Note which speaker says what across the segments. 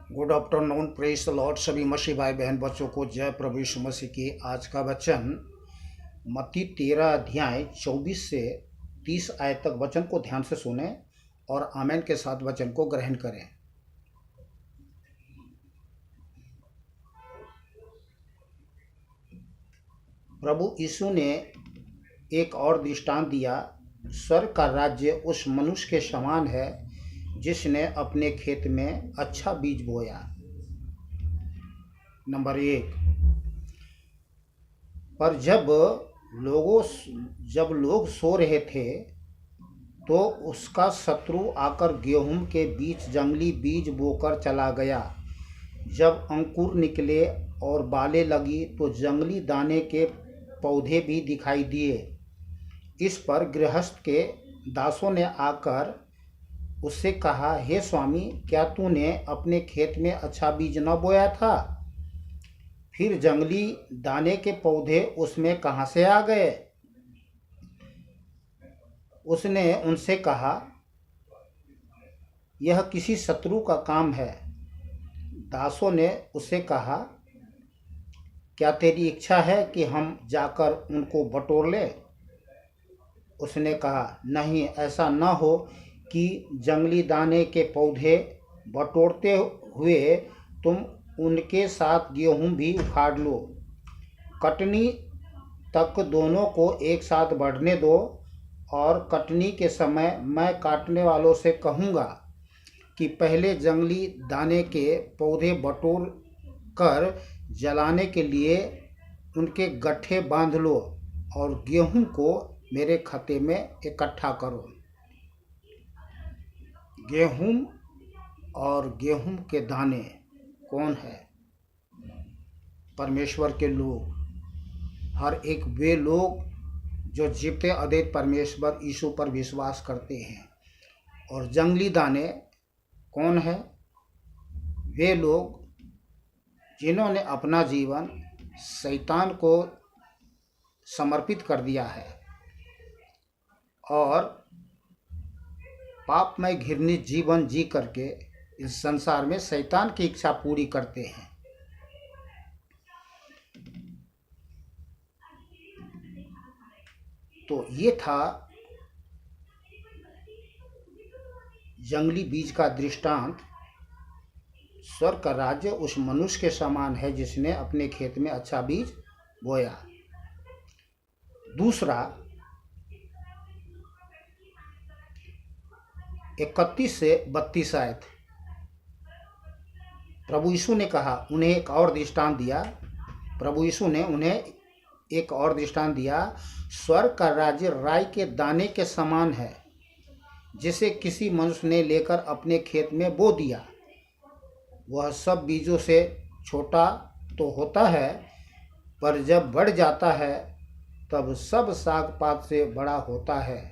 Speaker 1: Good afternoon, praise the Lord. सभी मसीह भाई बहन बच्चों को जय प्रभु यीशु मसीह की। आज का वचन मत्ती 13 अध्याय 24 से 30 आयत तक वचन को ध्यान से सुने और आमेन के साथ वचन को ग्रहण करें। प्रभु यीशु ने एक और दृष्टांत दिया। स्वर्ग का राज्य उस मनुष्य के समान है जिसने अपने खेत में अच्छा बीज बोया। नंबर 1, पर जब लोग सो रहे थे तो उसका शत्रु आकर गेहूं के बीच जंगली बीज बोकर चला गया। जब अंकुर निकले और बालें लगी तो जंगली दाने के पौधे भी दिखाई दिए। इस पर गृहस्थ के दासों ने आकर उससे कहा, हे स्वामी, क्या तूने अपने खेत में अच्छा बीज न बोया था? फिर जंगली दाने के पौधे उसमें कहाँ से आ गए? उसने उनसे कहा, यह किसी शत्रु का काम है। दासों ने उससे कहा, क्या तेरी इच्छा है कि हम जाकर उनको बटोर लें? उसने कहा, नहीं, ऐसा न हो कि जंगली दाने के पौधे बटोरते हुए तुम उनके साथ गेहूं भी उखाड़ लो। कटनी तक दोनों को एक साथ बढ़ने दो, और कटनी के समय मैं काटने वालों से कहूँगा कि पहले जंगली दाने के पौधे बटोर कर जलाने के लिए उनके गट्ठे बांध लो और गेहूं को मेरे खत्ते में इकट्ठा करो। गेहूं और गेहूं के दाने कौन है? परमेश्वर के लोग। हर एक वे लोग जो जीवते अद्वैत परमेश्वर यीशु पर विश्वास करते हैं। और जंगली दाने कौन है? वे लोग जिन्होंने अपना जीवन शैतान को समर्पित कर दिया है और पापमय घृणित जीवन जी करके इस संसार में शैतान की इच्छा पूरी करते हैं। तो ये था जंगली बीज का दृष्टांत। स्वर्ग का राज्य उस मनुष्य के समान है जिसने अपने खेत में अच्छा बीज बोया। दूसरा, 31 से 32 आयत। प्रभु यीशु ने कहा, उन्हें एक और दृष्टांत दिया। प्रभु यीशु ने उन्हें एक और दृष्टांत दिया। स्वर्ग का राज्य राई के दाने के समान है जिसे किसी मनुष्य ने लेकर अपने खेत में बो दिया। वह सब बीजों से छोटा तो होता है, पर जब बढ़ जाता है तब सब साग पात से बड़ा होता है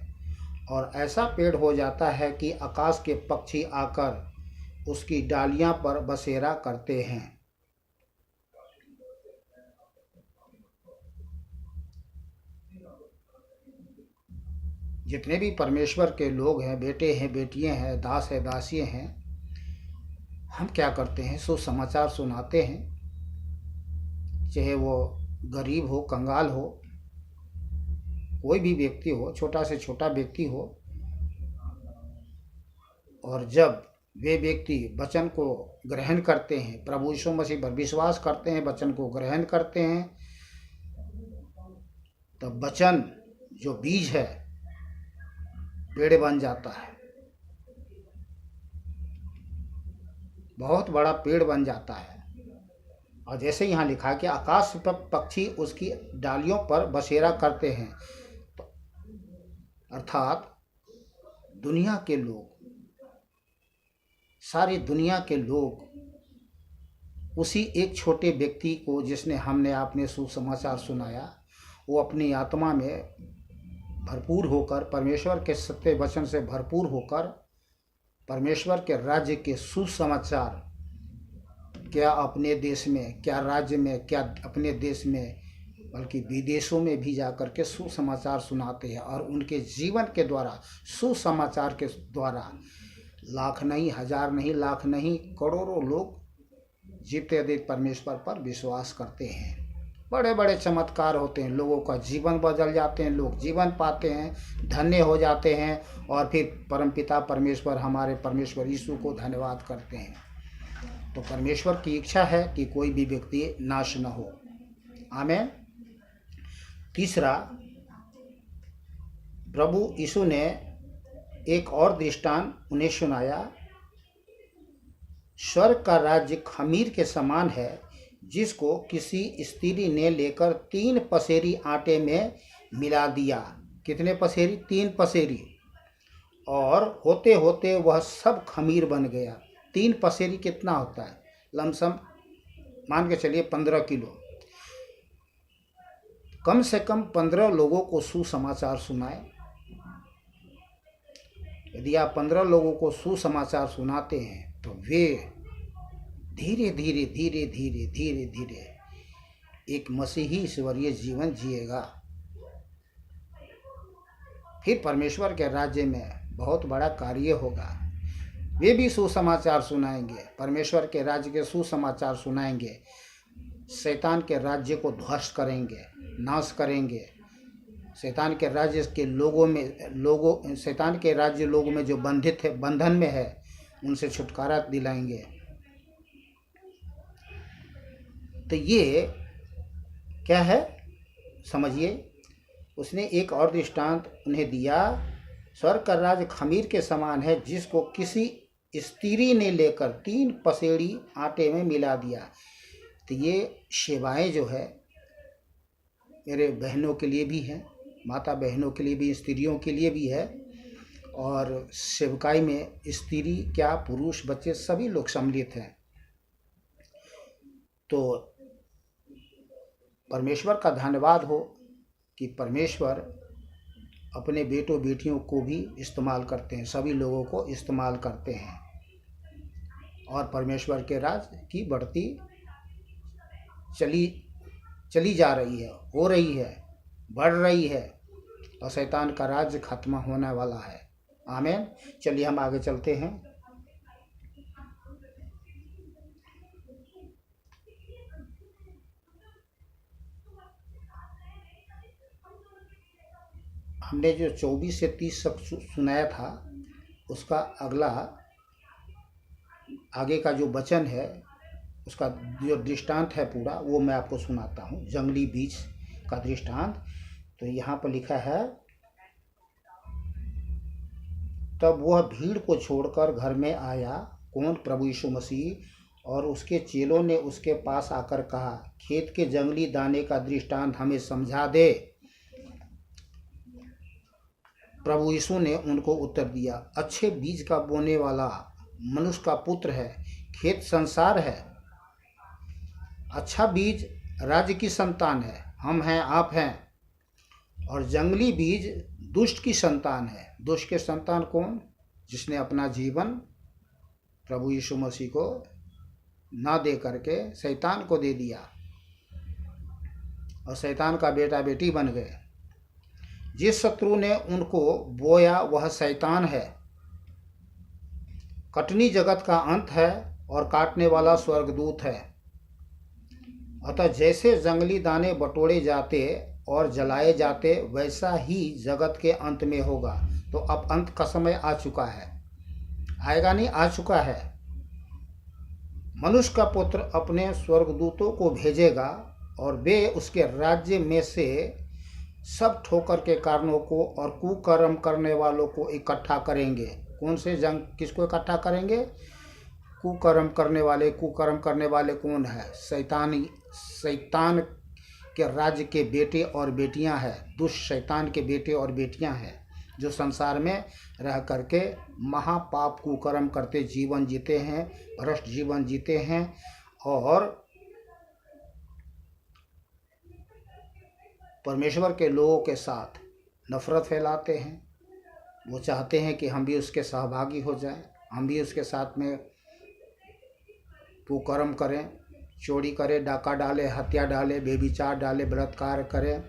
Speaker 1: और ऐसा पेड़ हो जाता है कि आकाश के पक्षी आकर उसकी डालियां पर बसेरा करते हैं। जितने भी परमेश्वर के लोग हैं, बेटे हैं, बेटियां हैं, दास है, दासियां हैं, हम क्या करते हैं? सुसमाचार सुनाते हैं। चाहे वो गरीब हो, कंगाल हो, कोई भी व्यक्ति हो, छोटा से छोटा व्यक्ति हो, और जब वे व्यक्ति वचन को ग्रहण करते हैं, प्रभु यीशु मसीह पर विश्वास करते हैं, वचन को ग्रहण करते हैं, तब वचन जो बीज है पेड़ बन जाता है, बहुत बड़ा पेड़ बन जाता है। और जैसे यहाँ लिखा कि आकाश पर पक्षी उसकी डालियों पर बसेरा करते हैं, तो अर्थात दुनिया के लोग, सारी दुनिया के लोग उसी एक छोटे व्यक्ति को जिसने हमने आपने सुसमाचार सुनाया, वो अपनी आत्मा में भरपूर होकर, परमेश्वर के सत्य वचन से भरपूर होकर, परमेश्वर के राज्य के सुसमाचार क्या अपने देश में, क्या राज्य में, क्या अपने देश में, बल्कि विदेशों में भी जाकर के सुसमाचार सुनाते हैं। और उनके जीवन के द्वारा, सुसमाचार के द्वारा लाख नहीं, हजार नहीं, लाख नहीं, करोड़ों लोग जीते जी परमेश्वर पर विश्वास करते हैं। बड़े बड़े चमत्कार होते हैं, लोगों का जीवन बदल जाते हैं, लोग जीवन पाते हैं, धन्य हो जाते हैं और फिर परमपिता परमेश्वर, हमारे परमेश्वर यीशु को धन्यवाद करते हैं। तो परमेश्वर की इच्छा है कि कोई भी व्यक्ति नाश न हो। आमीन। तीसरा, प्रभु यीशु ने एक और दृष्टांत उन्हें सुनाया। स्वर्ग का राज्य खमीर के समान है, जिसको किसी स्त्री ने लेकर 3 पसेरी आटे में मिला दिया। कितने पसेरी? 3 पसेरी। और होते होते वह सब खमीर बन गया। 3 पसेरी कितना होता है? लमसम मान के चलिए 15 किलो। कम से कम 15 लोगों को सुसमाचार सुनाए। यदि आप 15 लोगों को सुसमाचार सुनाते हैं तो वे धीरे धीरे धीरे धीरे धीरे धीरे एक मसीही ईश्वरीय जीवन जिएगा। फिर परमेश्वर के राज्य में बहुत बड़ा कार्य होगा। वे भी सुसमाचार सुनाएंगे, परमेश्वर के राज्य के सुसमाचार सुनाएंगे, शैतान के राज्य को ध्वस्त करेंगे, नाश करेंगे। शैतान के राज्य के शैतान के राज्य लोगों में जो बंधित है, बंधन में है, उनसे छुटकारा दिलाएंगे। तो ये क्या है समझिए। उसने एक और दृष्टांत उन्हें दिया। स्वर्ग का राज्य खमीर के समान है, जिसको किसी स्त्री ने लेकर 3 पसेरी आटे में मिला दिया। तो ये सेवाएं जो है मेरे बहनों के लिए भी हैं, माता बहनों के लिए भी, स्त्रियों के लिए भी है। और सेवकाई में स्त्री क्या, पुरुष, बच्चे सभी लोग सम्मिलित हैं। तो परमेश्वर का धन्यवाद हो कि परमेश्वर अपने बेटों बेटियों को भी इस्तेमाल करते हैं, सभी लोगों को इस्तेमाल करते हैं। और परमेश्वर के राज की बढ़ती चली जा रही है, हो रही है, बढ़ रही है, और शैतान का राज्य खत्म होने वाला है। आमीन। चलिए हम आगे चलते हैं। हमने जो 24 से 30 तक सुनाया था, उसका अगला आगे का जो वचन है, उसका जो दृष्टांत है पूरा, वो मैं आपको सुनाता हूँ। जंगली बीज का दृष्टांत। तो यहाँ पर लिखा है, तब वह भीड़ को छोड़कर घर में आया। कौन? प्रभु यीशु मसीह। और उसके चेलों ने उसके पास आकर कहा, खेत के जंगली दाने का दृष्टांत हमें समझा दे। प्रभु यीशु ने उनको उत्तर दिया, अच्छे बीज का बोने वाला मनुष्य का पुत्र है। खेत संसार है। अच्छा बीज राज्य की संतान है, हम हैं, आप हैं। और जंगली बीज दुष्ट की संतान है। दुष्ट के संतान कौन? जिसने अपना जीवन प्रभु यीशु मसीह को ना दे करके शैतान को दे दिया और शैतान का बेटा बेटी बन गए। जिस शत्रु ने उनको बोया वह शैतान है। कटनी जगत का अंत है और काटने वाला स्वर्गदूत है। अतः जैसे जंगली दाने बटोरे जाते और जलाए जाते, वैसा ही जगत के अंत में होगा। तो अब अंत का समय आ चुका है, आएगा नहीं, आ चुका है। मनुष्य का पुत्र अपने स्वर्गदूतों को भेजेगा और वे उसके राज्य में से सब ठोकर के कारणों को और कुकर्म करने वालों को इकट्ठा करेंगे। कौन से किसको इकट्ठा करेंगे? कुकर्म करने वाले। कुकर्म करने वाले कौन है? शैतान के राज्य के बेटे और बेटियां हैं। दुष्ट शैतान के बेटे और बेटियां हैं, जो संसार में रह करके महापाप कुकर्म करते जीवन जीते हैं, भ्रष्ट जीवन जीते हैं और परमेश्वर के लोगों के साथ नफरत फैलाते हैं। वो चाहते हैं कि हम भी उसके सहभागी हो जाएं, हम भी उसके साथ में कुकर्म करें, चोरी करें, डाका डालें, हत्या डालें, बेविचार डालें, बलात्कार करें।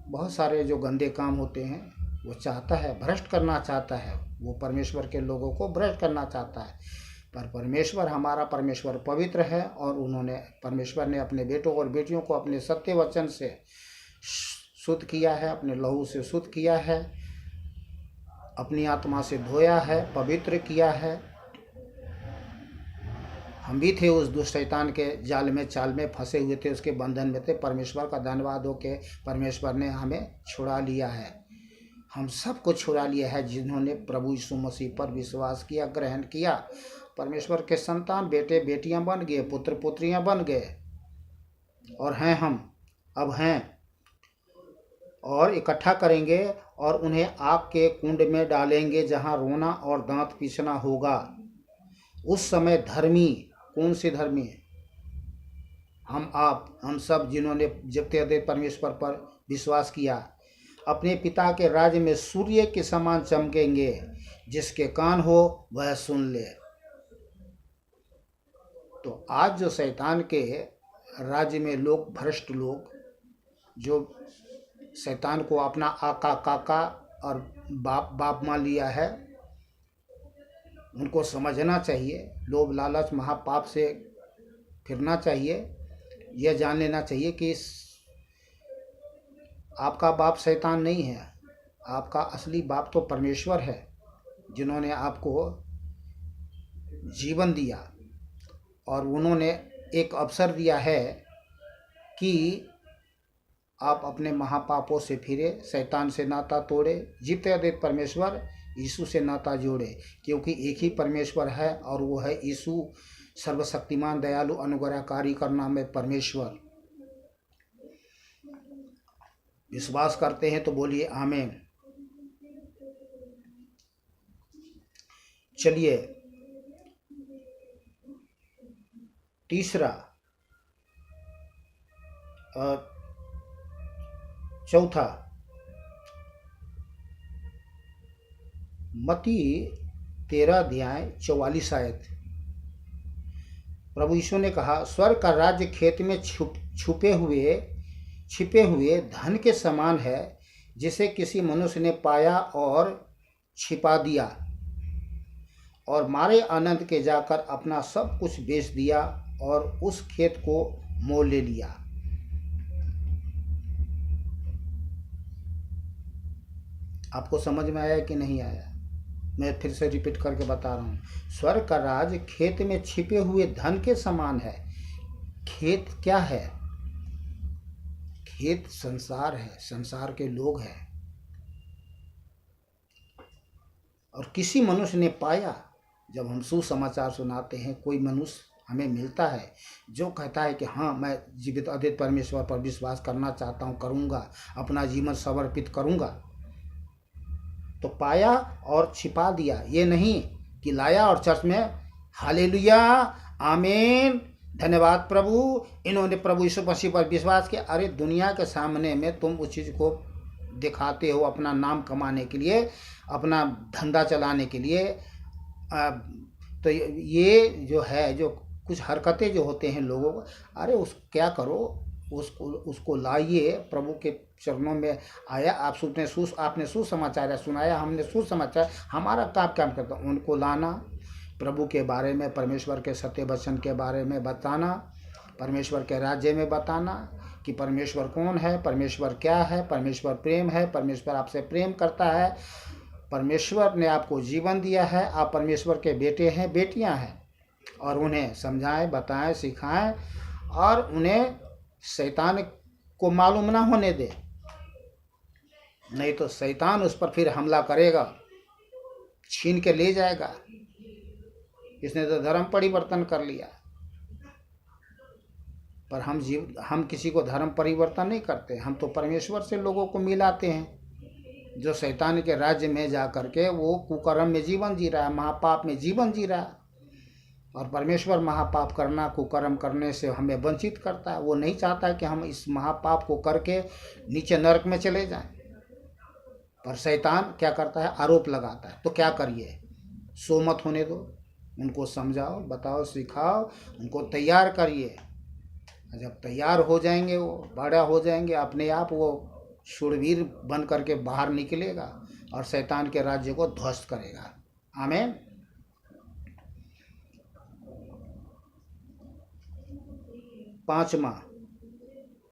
Speaker 1: बहुत सारे जो गंदे काम होते हैं वो चाहता है, भ्रष्ट करना चाहता है। वो परमेश्वर के लोगों को भ्रष्ट करना चाहता है। पर परमेश्वर, हमारा परमेश्वर पवित्र है और परमेश्वर ने अपने बेटों और बेटियों को अपने सत्य वचन से शुद्ध किया है, अपने लहू से शुद्ध किया है, अपनी आत्मा से धोया है, पवित्र किया है। हम भी थे उस दुष्ट शैतान के जाल में, चाल में फंसे हुए थे, उसके बंधन में थे। परमेश्वर का धन्यवाद हो के परमेश्वर ने हमें छुड़ा लिया है। हम सबको छुड़ा लिया है जिन्होंने प्रभु यीशु मसीह पर विश्वास किया, ग्रहण किया। परमेश्वर के संतान, बेटे बेटियां बन गए, पुत्र पुत्रियां बन गए और हैं हम, अब हैं। और इकट्ठा करेंगे और उन्हें आग के कुंड में डालेंगे जहां रोना और दांत पीसना होगा। उस समय धर्मी, कौन से धर्मी? हम सब जिन्होंने जगते परमेश्वर पर विश्वास किया, अपने पिता के राज्य में सूर्य के समान चमकेंगे। जिसके कान हो वह सुन ले। तो आज जो शैतान के राज्य में लोग, भ्रष्ट लोग, जो शैतान को अपना आका, काका और बाप मान लिया है, उनको समझना चाहिए, लोभ लालच महापाप से फिरना चाहिए। यह जान लेना चाहिए कि आपका बाप शैतान नहीं है, आपका असली बाप तो परमेश्वर है, जिन्होंने आपको जीवन दिया और उन्होंने एक अवसर दिया है कि आप अपने महापापों से फिरे, शैतान से नाता तोड़े, जीते अद्वैत परमेश्वर यीशु से नाता जोड़े। क्योंकि एक ही परमेश्वर है और वो है यीशु, सर्वशक्तिमान, दयालु, अनुग्रहकारी का नाम है परमेश्वर। विश्वास करते हैं तो बोलिए आमीन। चलिए तीसरा, चौथा, मत्ती 13:44 आयत। प्रभु यीशु ने कहा, स्वर्ग का राज्य खेत में छिपे हुए धन के समान है, जिसे किसी मनुष्य ने पाया और छिपा दिया और मारे आनंद के जाकर अपना सब कुछ बेच दिया और उस खेत को मोल ले लिया। आपको समझ में आया कि नहीं आया? मैं फिर से रिपीट करके बता रहा हूँ। स्वर्ग का राज खेत में छिपे हुए धन के समान है। खेत क्या है? खेत संसार है, संसार के लोग हैं। और किसी मनुष्य ने पाया, जब हम सुसमाचार सुनाते हैं, कोई मनुष्य हमें मिलता है जो कहता है कि हाँ, मैं जीवित अद्वैत परमेश्वर पर विश्वास करना चाहता हूँ, करूँगा, अपना जीवन समर्पित करूँगा, तो पाया और छिपा दिया। ये नहीं कि लाया और चर्च में हालेलुया, आमीन, धन्यवाद प्रभु, इन्होंने प्रभु यीशु मसीह पर विश्वास किया। अरे दुनिया के सामने में तुम उस चीज़ को दिखाते हो अपना नाम कमाने के लिए, अपना धंधा चलाने के लिए। तो ये जो है, जो कुछ हरकतें जो होते हैं लोगों को, अरे क्या करो, उसको लाइए प्रभु के चरणों में। आया आपने सुसमाचार सुनाया, हमने सुसमाचार, हमारा काम करता, उनको लाना, प्रभु के बारे में, परमेश्वर के सत्य वचन के बारे में बताना, परमेश्वर के राज्य में बताना कि परमेश्वर कौन है, परमेश्वर क्या है, परमेश्वर प्रेम है, परमेश्वर आपसे प्रेम करता है, परमेश्वर ने आपको जीवन दिया है, आप परमेश्वर के बेटे हैं, बेटियां हैं। और उन्हें समझाएं, बताएं, सिखाएं और उन्हें शैतान को मालूम ना होने दे, नहीं तो शैतान उस पर फिर हमला करेगा, छीन के ले जाएगा। इसने तो धर्म परिवर्तन कर लिया, पर हम किसी को धर्म परिवर्तन नहीं करते। हम तो परमेश्वर से लोगों को मिलाते हैं। जो शैतान के राज्य में जा करके वो कुकर्म में जीवन जी रहा है, महापाप में जीवन जी रहा है, और परमेश्वर महापाप करना, कुकर्म करने से हमें वंचित करता है। वो नहीं चाहता कि हम इस महापाप को करके नीचे नरक में चले जाएं। पर शैतान क्या करता है? आरोप लगाता है। तो क्या करिए? सो मत होने दो, उनको समझाओ, बताओ, सिखाओ, उनको तैयार करिए। जब तैयार हो जाएंगे, वो बड़ा हो जाएंगे, अपने आप वो शूरवीर बन करके बाहर निकलेगा और शैतान के राज्य को ध्वस्त करेगा। आमीन। पाँचवा